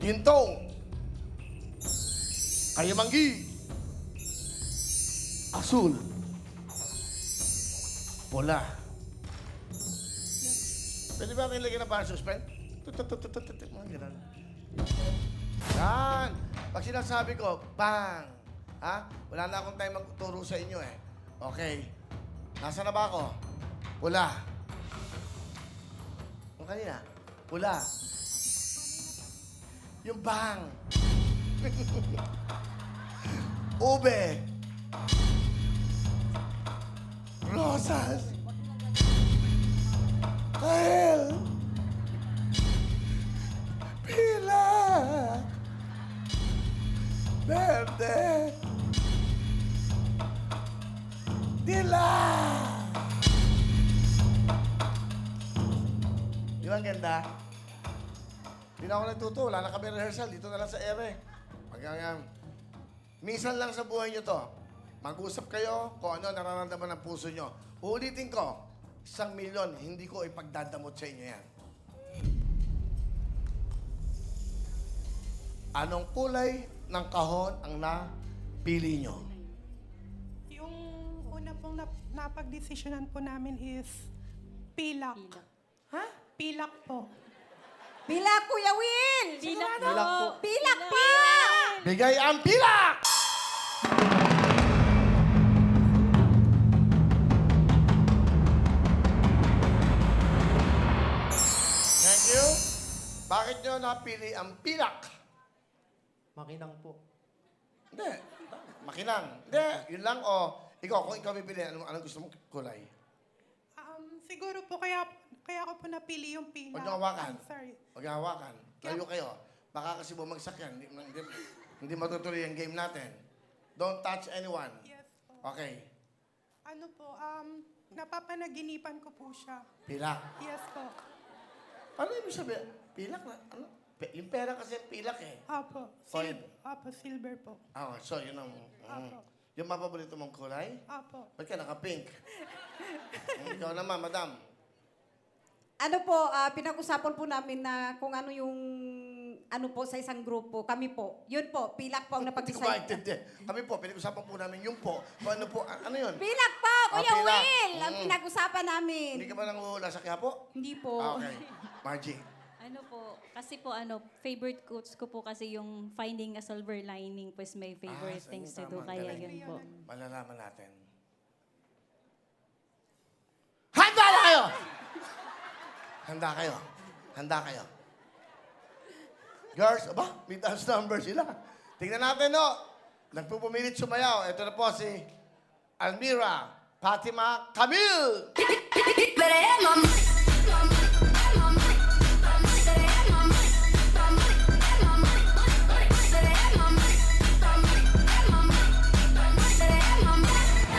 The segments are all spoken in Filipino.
Gintong. Kayamanggi. Asul. Pula. Pwede ba kayo lagyan ng parang suspend? Tut-tut-tut-tut-tut. Mga ganun. Yan. Pag sinasabi ko, bang. Ha? Wala na akong time magturo sa inyo eh. Okay. Nasa na ba ako? Pula. Yung kanina? Pula. Yung bang. Ube. Rosas. Kael. Pila. Verde. Dila. Di ba ang ganda? Hindi na ako nagtuto. Wala na kami rehearsal. Dito na lang sa ere. Minsan lang sa buhay nyo to. Mag-usap kayo kung ano nararamdaman ng puso nyo. Uulitin ko, 1,000,000, hindi ko ipagdadamot sa inyo yan. Anong kulay ng kahon ang napili nyo? Yung una pong napag-desisyonan po namin is pilak. Ha? Pilak po. Pilak, Kuya Will! Pilak po. Pilak po. Pilak po! Bigay ang pilak! Thank you. Bakit nyo napili ang pilak? Makinang po. Hindi. Makinang. Hindi. Yun lang o. Ikaw, kung ikaw pipili, anong gusto mong kulay? Siguro po kaya ko po napili yung pilak. Huwag niyo hawakan. I'm sorry. Huwag niyo hawakan. Layo kayo. Baka kasi bumagsak yan. Hindi matutuloy ang game natin. Don't touch anyone. Yes po. Okay. Ano po, napapanaginipan ko po siya. Pilak. Yes po. Ano ibig sabihin? Pilak na? Ano? Yung pera kasi pilak eh. Apo. Coin. Apo, silver po. Ah, so yun ang... Apo. Yung mapaborito mong kulay? Apo. Ba't ka naka-pink? Ikaw naman, madam. Ano po, pinag-usapan po namin na kung ano yung ano po sa isang grupo. Kami po. Yun po, pilak po ang Hindi ko napag-decide. maintindihan. Kami po, pinag-usapan po namin yung po. Kung ano po, ano yun? Pilak po, Kuya pilak. Will! Ang pinag-usapan namin. Hindi ka ba nanguhula sa Quiapo? Hindi po. Ah, okay. Margie. Ano po, kasi po favorite quotes ko po kasi yung finding a silver lining pues may favorite Ah, things to tama, do. Kaya galing. yun po. Malalaman natin. Handa na kayo! Handa kayo. Handa kayo. Girls, aba, may dance number sila. Tingnan natin, no? Nagpupumilit sumayaw. Ito na po si Almira Fatima Camille.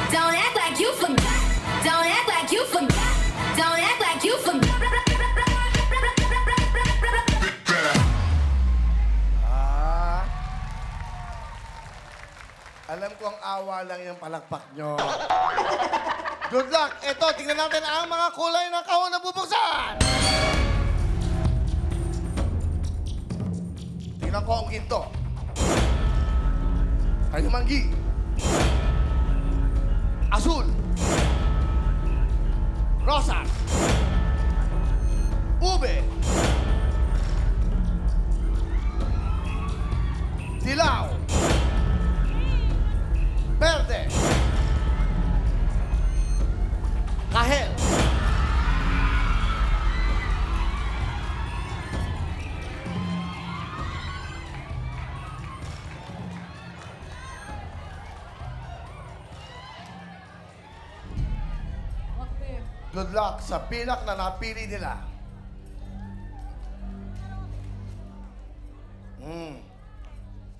Don't act like you forgot. Don't act like you forgot. Don't act like you forgot. Ah. Alam ko ang awa lang yung palakpak nyo. Good luck. Ito, tingnan natin ang mga kulay ng kahon na bubuksan. Tingnan ko ang ginto. Kayumanggi. Azul. Rosas. Ube. Dilaw. Verde. Kahel. Good luck sa pilak na napili nila.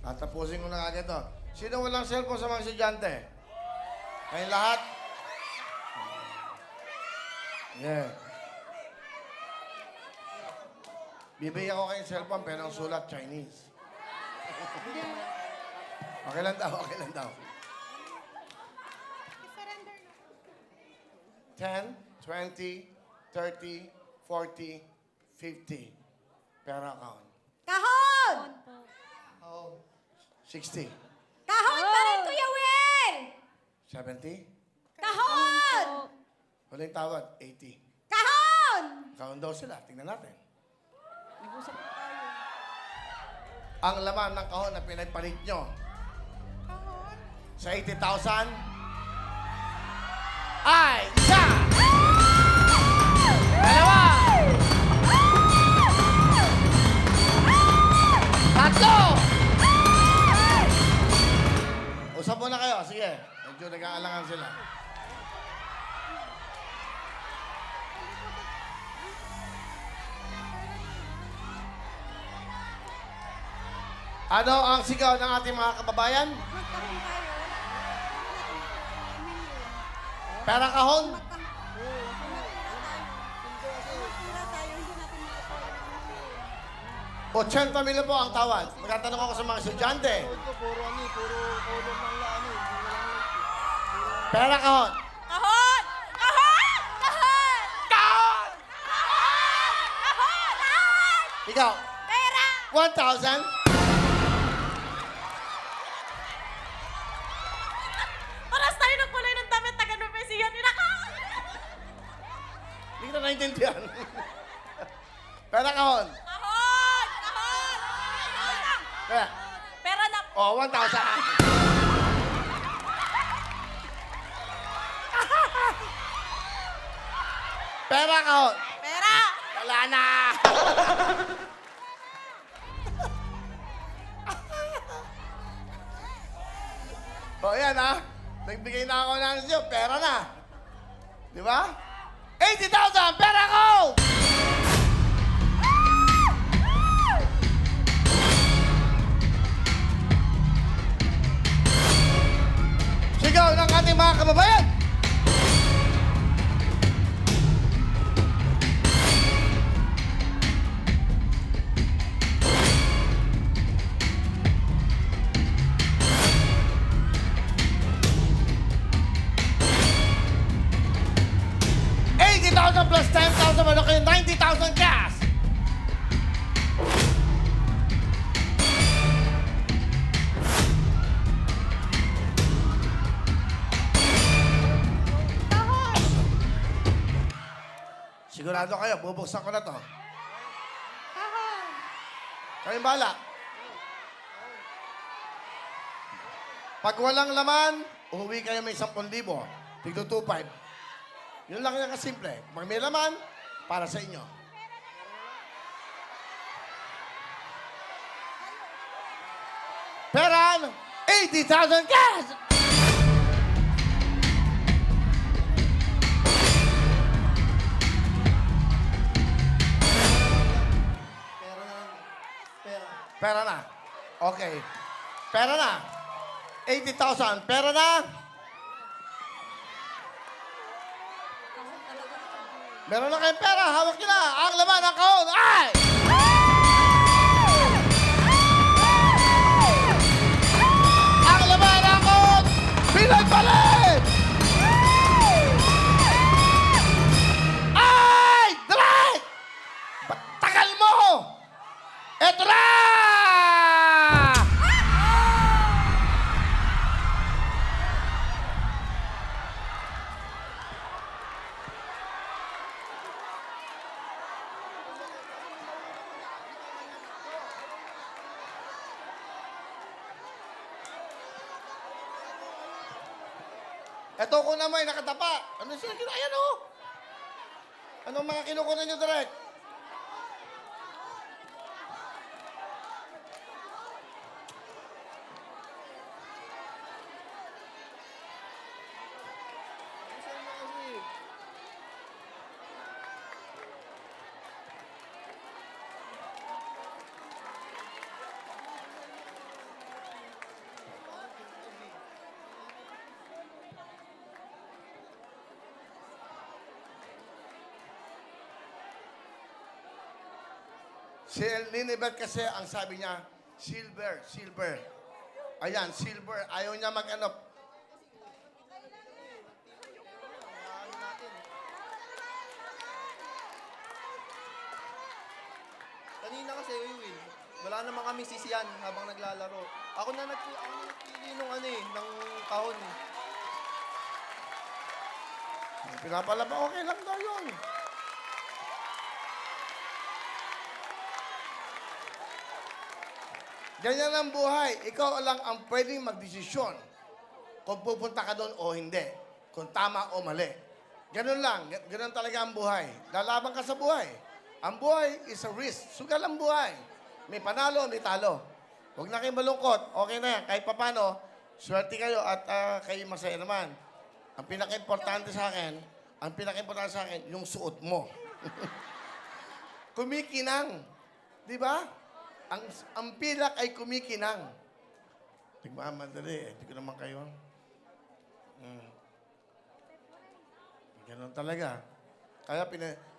Tatapusin ko na agad to. Sino walang cellphone sa mga estudyante? Kayong lahat? Yeah. Bibigyan ko kayong cellphone pero ang sulat Chinese. Okay lang daw, okay lang daw. I-surrender na. 10, 20, 30, 40, 50. Per account. Kahon! 60. Kahon pa rin, Kuya Will! 70. Kahon! Huling tawad, 80. Kahon! Kaon daw sila. Tingnan natin. Nag-usap na tayo. Ang laman ng kahon na pinagpalit nyo Kahon. sa 80,000 ay isa! Dalawa! Tatlo! Usap muna kayo. Sige. Medyo nag-aalangan sila. Ano ang sigaw ng ating mga kababayan? Magkahon tayo. Pera kahon? Wala tayo, hindi natin makapag. 80 mil po ang tawad. Magtatanong ako sa mga estudyante. Pera kahon? Kahon! Kahon! Kahon! Kahon! Kahon! Ikaw? Pera! 1,000? Paras tayo ng kulay ng damit na ganun pa siya. Ninakaon! Hindi kita naintindihan. Pera kahon? Kahon! Kahon! Pera? Pera na... Oh, 1,000. Pera kahon? Pera! Wala na! O yan ha, nagbigay na ako ng siyo, pera na. Di ba? 80,000, pera ko! Sigaw ng ating mga kababayan! Plus 10,000, ano kayo? 90,000 cash! Sigurado kayo, bubuksan ko na to. Kahon. Kayong bala. Pag walang laman, umuwi kayo may 10,000. Tigdo 2,500. Yun lang yung kasimple. Pag may laman, para sa inyo. Peran, 80,000 cash! Pera na. Pera. Pera na. Okay. Pera na. 80,000. Pera na. Meron na kayong pera. Hawak nyo na. Ang laman ng kahon ay... Ang laman ng kahon, pinagpalit! Ay! Direk! Ba't tagal mo? Eto na! Eto ko naman, nakatapa. Ano sila ginawa? Ayan, oh. Anong mga kinukunan nyo, Direk? Si Ninibet kasi, ang sabi niya, silver, silver. Ayan, silver. Ayaw niya mag-ano. Kanina kasi, Will. Wala naman kami sisiyan habang naglalaro. Ako na nagpili nung ng kahon eh. Pinapalaba, okay lang daw yun. Ganyan ang buhay. Ikaw lang ang pwedeng magdesisyon kung pupunta ka doon o hindi. Kung tama o mali. Ganun lang. Ganun talaga ang buhay. Lalaban ka sa buhay. Ang buhay is a risk. Sugal ang buhay. May panalo, may talo. Huwag na kayong malungkot. Okay na yan. Kahit papano, swerte kayo at kayo masaya naman. Ang pinaka-importante sa akin, yung suot mo. Kumikinang. Di ba? Ang pilak ay kumikinang. Tigmamadali eh. Hindi ko naman kayo. Ganun talaga. Kaya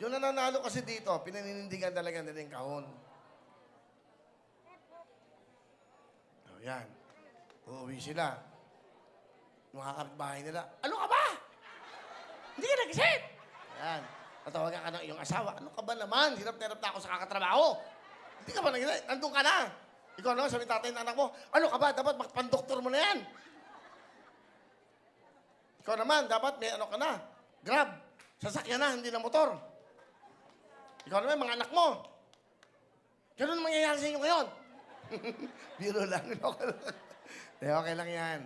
yung nananalo kasi dito, pinaninindigan talaga nila yung kahon. O yan. Uuwi sila. Yung kakapitbahay nila, ano ka ba? Hindi ka nag-isip! Ayan. Tatawagan ka ng iyong asawa. Ano ka ba naman? Hirap na ako sa kakatrabaho. Hindi ka ba nag-isip? Nandun ka na. Ikaw naman, sabi tatay ng anak mo, ano ka ba? Dapat makapandoktor mo na yan. Ikaw naman, dapat may ano ka na. Grab. Sasakyan na, hindi na motor. Ikaw naman, mga anak mo. Ganun mangyayari sa inyo ngayon. Biro lang. Okay lang yan.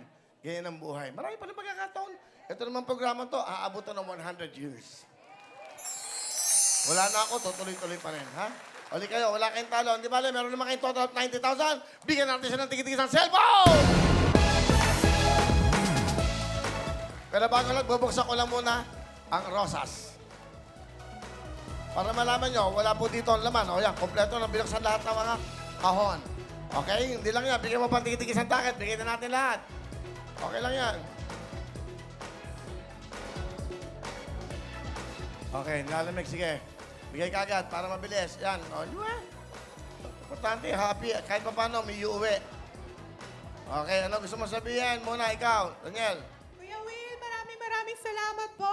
Ganyan ang buhay. Marami pa rin pagkakataon. Ito naman programa to, aabutan ng 100 years. Wala na ako, tutuloy-tuloy pa rin, ha? Uli kayo, wala kayong talo. Hindi bale, meron naman kayong total of 90,000. Bigyan natin siya ng tigit-tigit ng cellphone! Pero bago lang, bubuksan ko lang muna ang rosas. Para malaman nyo, wala po dito ang laman. O yan, kompleto na binuksan lahat ng mga kahon. Okay? Hindi lang yan. Bigyan mo pang tigit-tigit ng takit. Bigyan na natin lahat. Okay lang yan. Okay, nalamig. Sige. Bigay ka agad para mabilis. Yan. O, di ba? Importante, happy. Kahit pa paano, may uuwi. Okay, ano gusto mo sabihin? Muna, ikaw. Daniel. Kuya Will, maraming salamat po.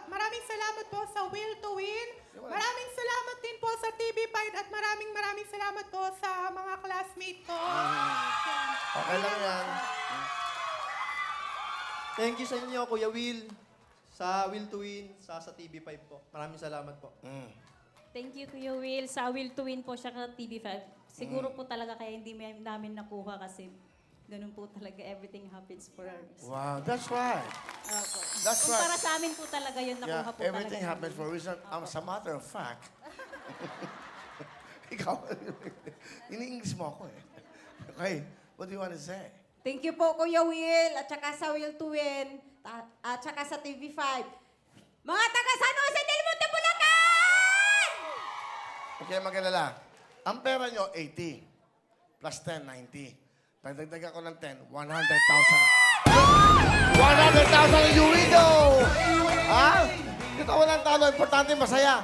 Maraming salamat po sa Will to Win. Maraming salamat din po sa TV5 at maraming salamat po sa mga classmate ko. Okay lang yan. Thank you sa inyo, Kuya Will. Sa Will to Win, sa TV5 po. Maraming salamat po. Thank you, Kuya Will. Sa Will to Win po siya ka TV5. Siguro po talaga kaya hindi namin nakuha kasi ganun po talaga everything happens for a reason. Wow, that's right. Opo. That's Kung right. para sa amin po talaga yun, nakuha Yeah, po everything talaga. happens for a reason. As a matter of fact, ikaw, ini-English mo ako eh. Okay, what do you want to say? Thank you po, Kuya Will, at saka sa Will to Win, at saka sa TV5. Mga taga San Jose del Monte, Bulacan! Okay, mag-alala. Ang pera nyo, 80. Plus 10, 90. Pagdagdag ako ng 10, 100,000. 100,000 ang you window! Ha? Ito walang talo. Importante, masaya.